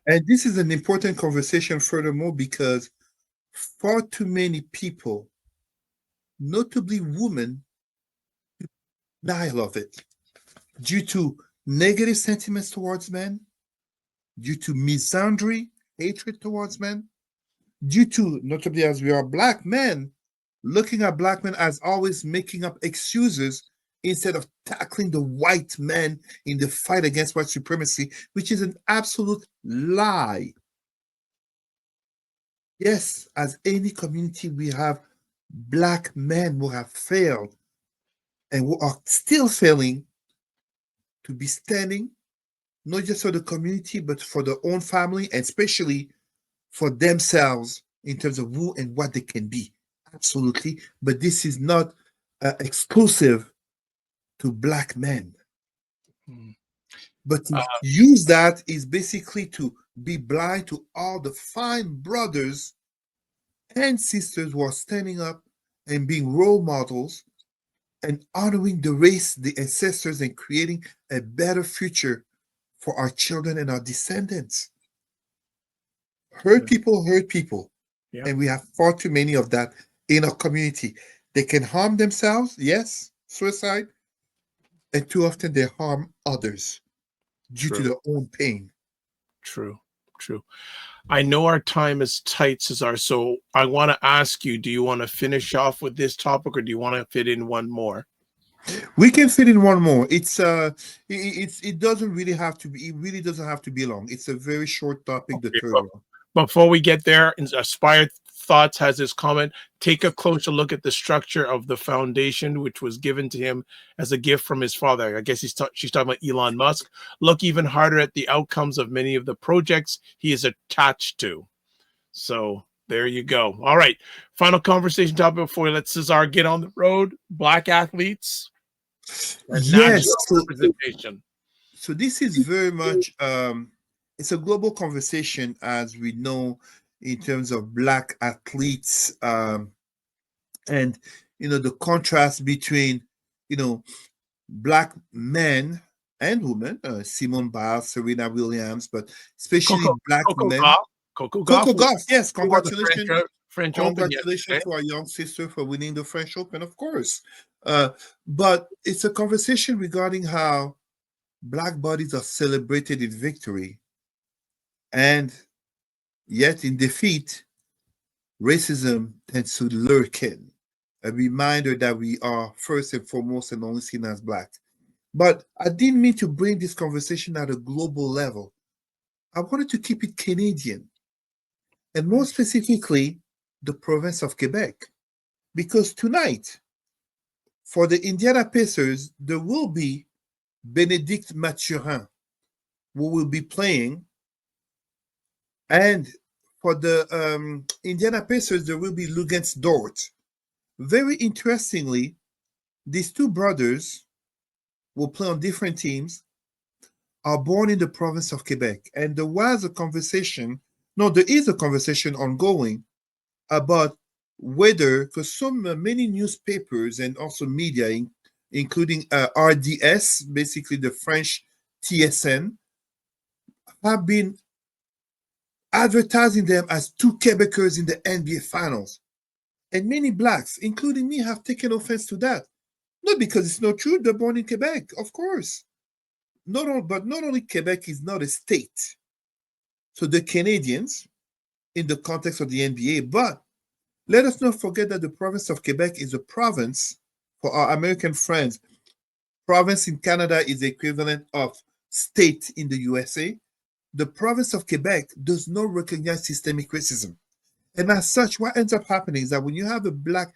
B: And this is an important conversation furthermore because far too many people, notably women, die of it due to negative sentiments towards men, due to misandry, hatred towards men, due to, notably as we are black men, looking at black men as always making up excuses instead of tackling the white men in the fight against white supremacy, which is an absolute lie. Yes, as any community, we have black men who have failed and who are still failing to be standing, not just for the community, but for their own family, and especially for themselves in terms of who and what they can be. Absolutely. But this is not exclusive to black men.
A: Mm.
B: But to use that is basically to be blind to all the fine brothers and sisters who are standing up and being role models and honoring the race, the ancestors, and creating a better future for our children and our descendants. Hurt people hurt people.
A: Yeah.
B: And we have far too many of that in our community. They can harm themselves, yes, suicide, and too often they harm others due to their own pain.
A: True. I know our time is tight, Cesar, so I want to ask you, do you want to finish off with this topic or do you want to fit in one more?
B: We can fit in one more. It doesn't really have to be, it really doesn't have to be long. It's a very short topic, the third one.
A: Before we get there, Aspire Thoughts has this comment: take a closer look at the structure of the foundation, which was given to him as a gift from his father. I guess she's talking about Elon Musk. Look even harder at the outcomes of many of the projects he is attached to. So there you go. All right. Final conversation topic before we let Cesar get on the road. Black athletes.
B: Yes.
A: Representation.
B: So this is very much, it's a global conversation, as we know, in terms of black athletes, and the contrast between black men and women, Simone Biles, Serena Williams, but especially black men.
A: Coco
B: Gauff, yes, congratulations.
A: French
B: Congratulations
A: Open
B: to our young sister for winning the French Open, of course. But it's a conversation regarding how black bodies are celebrated in victory, and yet in defeat, racism tends to lurk in. A reminder that we are first and foremost and only seen as black. But I didn't mean to bring this conversation at a global level. I wanted to keep it Canadian, and more specifically, the province of Quebec. Because tonight, for the Indiana Pacers, there will be Bénédicte Mathurin, who will be playing. And for the Indiana Pacers, there will be Lugens Dort. Very interestingly, These two brothers will play on different teams, are born in the province of Quebec. And there was a conversation, no, there is a conversation ongoing about whether, because many newspapers and also media, including RDS, basically the French TSN, have been advertising them as two Quebecers in the NBA Finals. And many blacks, including me, have taken offense to that. Not because it's not true, they're born in Quebec, of course. But not only Quebec is not a state. So the Canadians, in the context of the NBA, but let us not forget that the province of Quebec is a province for our American friends. Province in Canada is the equivalent of state in the USA. The province of Quebec does not recognize systemic racism. And as such, what ends up happening is that when you have a black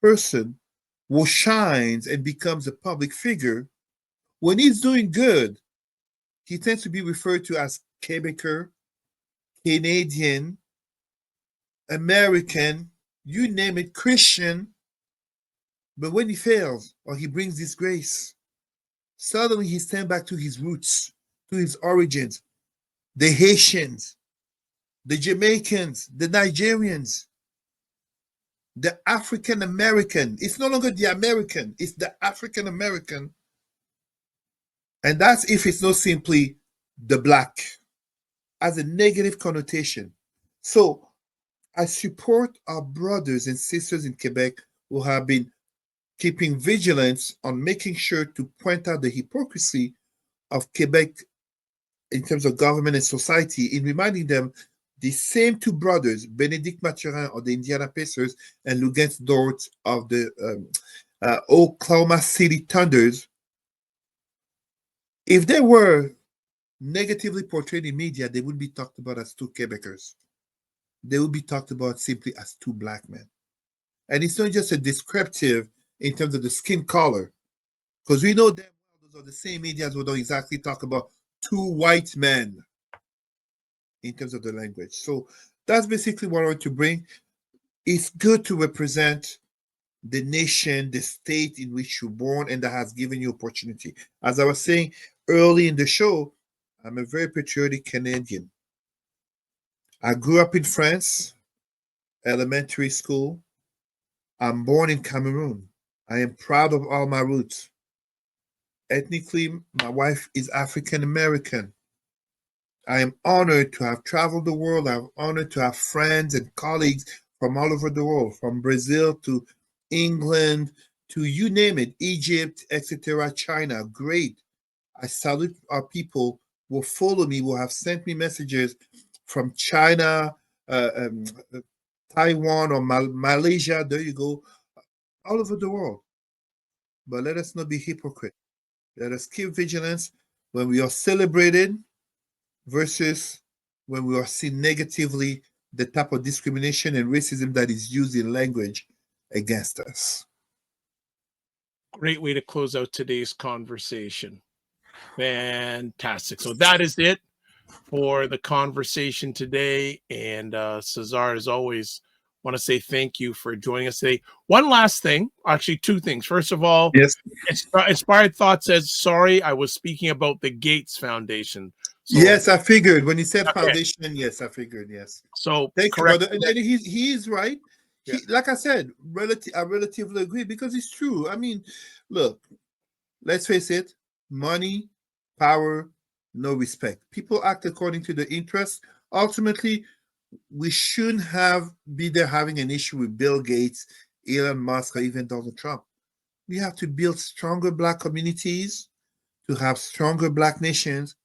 B: person who shines and becomes a public figure, when he's doing good, he tends to be referred to as Quebecer, Canadian, American, you name it, Christian. But when he fails or he brings disgrace, suddenly he's turned back to his roots, to his origins. The Haitians, the Jamaicans, the Nigerians, the African American. It's no longer the American, it's the African American. And that's if it's not simply the black, as a negative connotation. So I support our brothers and sisters in Quebec who have been keeping vigilance on making sure to point out the hypocrisy of Quebec in terms of government and society, in reminding them the same two brothers, Benedict Mathurin of the Indiana Pacers and Luguentz Dort of the Oklahoma City Thunders, if they were negatively portrayed in media, they would be talked about as two Quebecers. They would be talked about simply as two black men. And it's not just a descriptive in terms of the skin color, because we know that those are the same media who don't exactly talk about two white men in terms of the language. So that's basically what I want to bring. It's good to represent the nation, the state in which you're born, and that has given you opportunity. As I was saying early in the show, I'm a very patriotic Canadian. I grew up in France, elementary school. I'm born in Cameroon. I am proud of all my roots. Ethnically, my wife is African American. I am honored to have traveled the world. I'm honored to have friends and colleagues from all over the world, from Brazil to England to you name it, Egypt, etc., China. Great. I salute our people who follow me, who have sent me messages from China, Taiwan, or Malaysia. There you go, all over the world. But let us not be hypocrite. Let us keep vigilance when we are celebrated versus when we are seen negatively, the type of discrimination and racism that is used in language against us.
A: Great way to close out today's conversation. Fantastic. So that is it for the conversation today. And Cesar, as always, want to say thank you for joining us today. One last thing, actually two things. First of all,
B: Yes.
A: Inspired Thought says, sorry, I was speaking about the Gates Foundation. So,
B: yes, I figured when you said
A: okay.
B: foundation, yes, I figured, yes.
A: So
B: Thank you,
A: correct.
B: brother. And he is right.
A: Yeah.
B: Like I said, I relatively agree because it's true. I mean, look, let's face it, money, power, no respect. People act according to the interests. Ultimately, we shouldn't be there having an issue with Bill Gates, Elon Musk, or even Donald Trump. We have to build stronger black communities to have stronger black nations,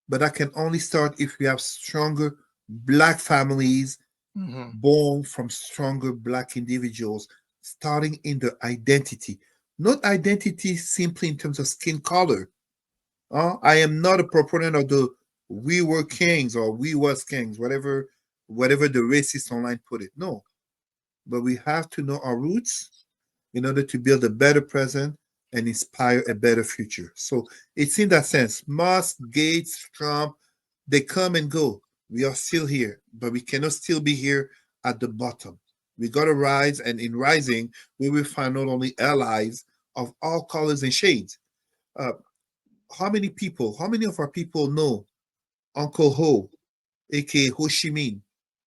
B: but that can only start if we have stronger black families born from stronger black individuals, starting in their identity. Not identity simply in terms of skin color. I am not a proponent of the "we were kings" or "we was kings," whatever the racists online put it. No, but we have to know our roots in order to build a better present and inspire a better future. So it's in that sense. Musk, Gates, Trump, they come and go. We are still here, but we cannot still be here at the bottom. We got to rise, and in rising, we will find not only allies, of all colors and shades. How many of our people know Uncle Ho, aka Ho Chi Minh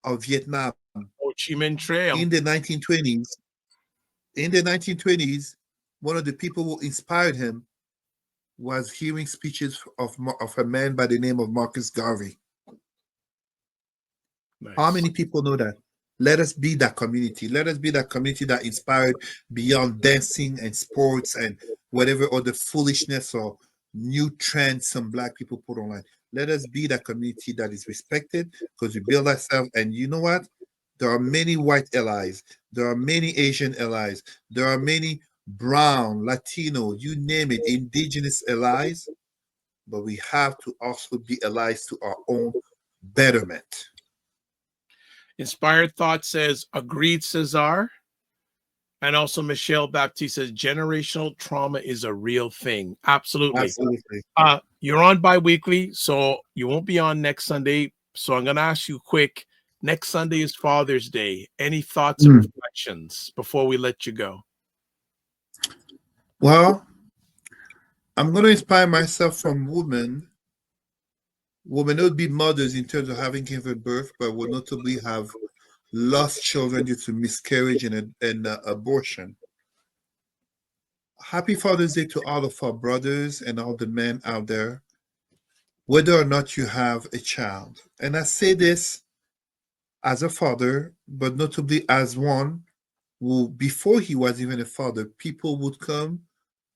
B: of Vietnam
A: Ho Chi Minh Trail.
B: in the 1920s? In the 1920s, one of the people who inspired him was hearing speeches of a man by the name of Marcus Garvey.
A: Nice.
B: How many people know that? Let us be that community. Let us be that community that inspired beyond dancing and sports and whatever other foolishness or new trends some Black people put online. Let us be that community that is respected because we build ourselves. And you know what? There are many white allies. There are many Asian allies. There are many brown, Latino, you name it, indigenous allies. But we have to also be allies to our own betterment.
A: Inspired Thought says, agreed, Cesar. And also Michelle Baptiste says, generational trauma is a real thing. Absolutely.
B: Absolutely.
A: You're on bi-weekly, so you won't be on next Sunday. So I'm going to ask you quick. Next Sunday is Father's Day. Any thoughts and reflections before we let you go?
B: Well, I'm going to inspire myself from women who may not be mothers in terms of having given birth, but will notably have lost children due to miscarriage and abortion. Happy Father's Day to all of our brothers and all the men out there, whether or not you have a child. And I say this as a father, but notably as one who, before he was even a father, people would come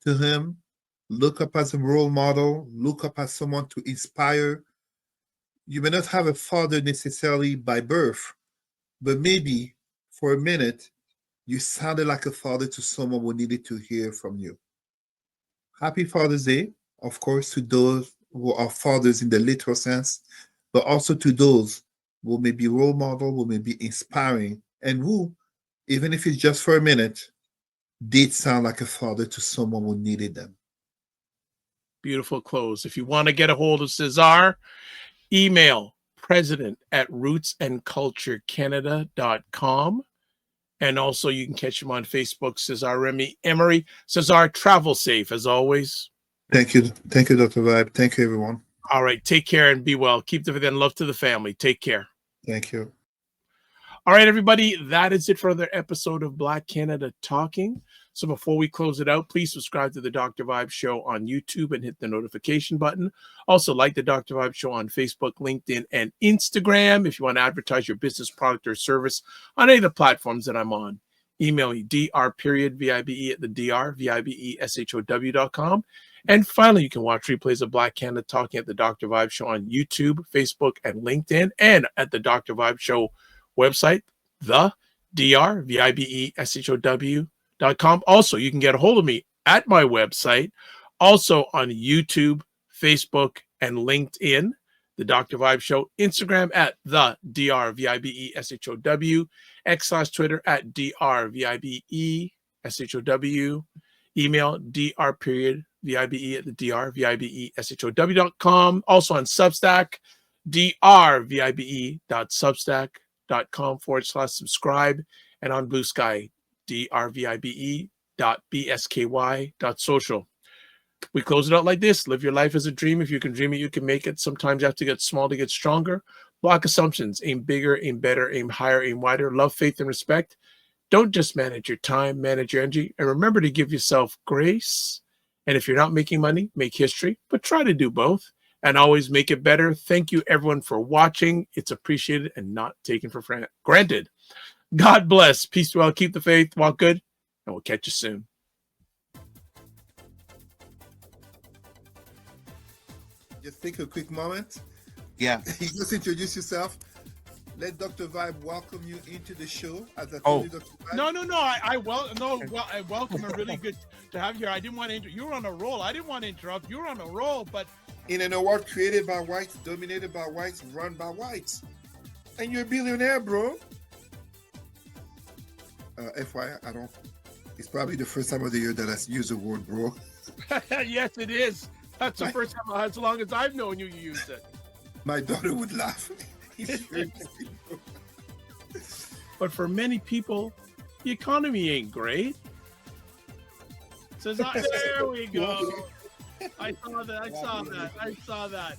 B: to him, look up as a role model, look up as someone to inspire. You may not have a father necessarily by birth, but maybe for a minute, you sounded like a father to someone who needed to hear from you. Happy Father's Day, of course, to those who are fathers in the literal sense, but also to those who may be role model, who may be inspiring, and who, even if it's just for a minute, did sound like a father to someone who needed them.
A: Beautiful close. If you want to get a hold of Cesar, email president@rootsandculturecanada.com. And also you can catch him on Facebook, Cesar Remy Emery. Cesar, travel safe as always.
B: Thank you. Thank you, Dr. Vibe. Thank you, everyone.
A: All right. Take care and be well. Keep the and love to the family. Take care.
B: Thank you.
A: All right, everybody. That is it for another episode of Black Canada Talking. So before we close it out, please subscribe to the Dr. Vibe Show on YouTube and hit the notification button. Also, like the Dr. Vibe Show on Facebook, LinkedIn, and Instagram. If you want to advertise your business, product, or service on any of the platforms that I'm on, email me dr.vibe@thedrvibeshow.com. And finally, you can watch replays of Black Canada Talking at the Dr. Vibe Show on YouTube, Facebook, and LinkedIn, and at the Dr. Vibe Show website, the drvibeshow.com. Also, you can get a hold of me at my website, also on YouTube, Facebook, and LinkedIn, the Dr. Vibe Show, Instagram at the drvibeshow, X/Twitter at drvibeshow, email dr.vibe@thedrvibeshow.com. Also on Substack, drvibe.substack.com/subscribe, and on Blue Sky, drvibe.bsky.social. We close it out like this. Live your life as a dream. If you can dream it, you can make it. Sometimes you have to get small to get stronger. Block assumptions. Aim bigger, aim better, aim higher, aim wider. Love, faith, and respect. Don't just manage your time, manage your energy. And remember to give yourself grace. And if you're not making money, make history. But try to do both. And always make it better. Thank you, everyone, for watching. It's appreciated and not taken for granted. God bless. Peace well. Keep the faith. Walk good. And we'll catch you soon.
B: Just take a quick moment.
E: Yeah.
B: You just introduce yourself. Let Dr. Vibe welcome you into the show. As I told you, Dr. Vibe.
A: No. I welcome. I'm really good to have you here. I didn't want to. You were on a roll. I didn't want to interrupt. You were on a roll, but
B: In an award created by whites, dominated by whites, run by whites, and you're a billionaire, bro. FYI, I don't. It's probably the first time of the year that I use the word bro.
A: yes, it is. That's the first time, as long as I've known you, you used it.
B: My daughter would laugh.
A: But for many people, the economy ain't great. Cesar, there we go. I saw that. I saw that.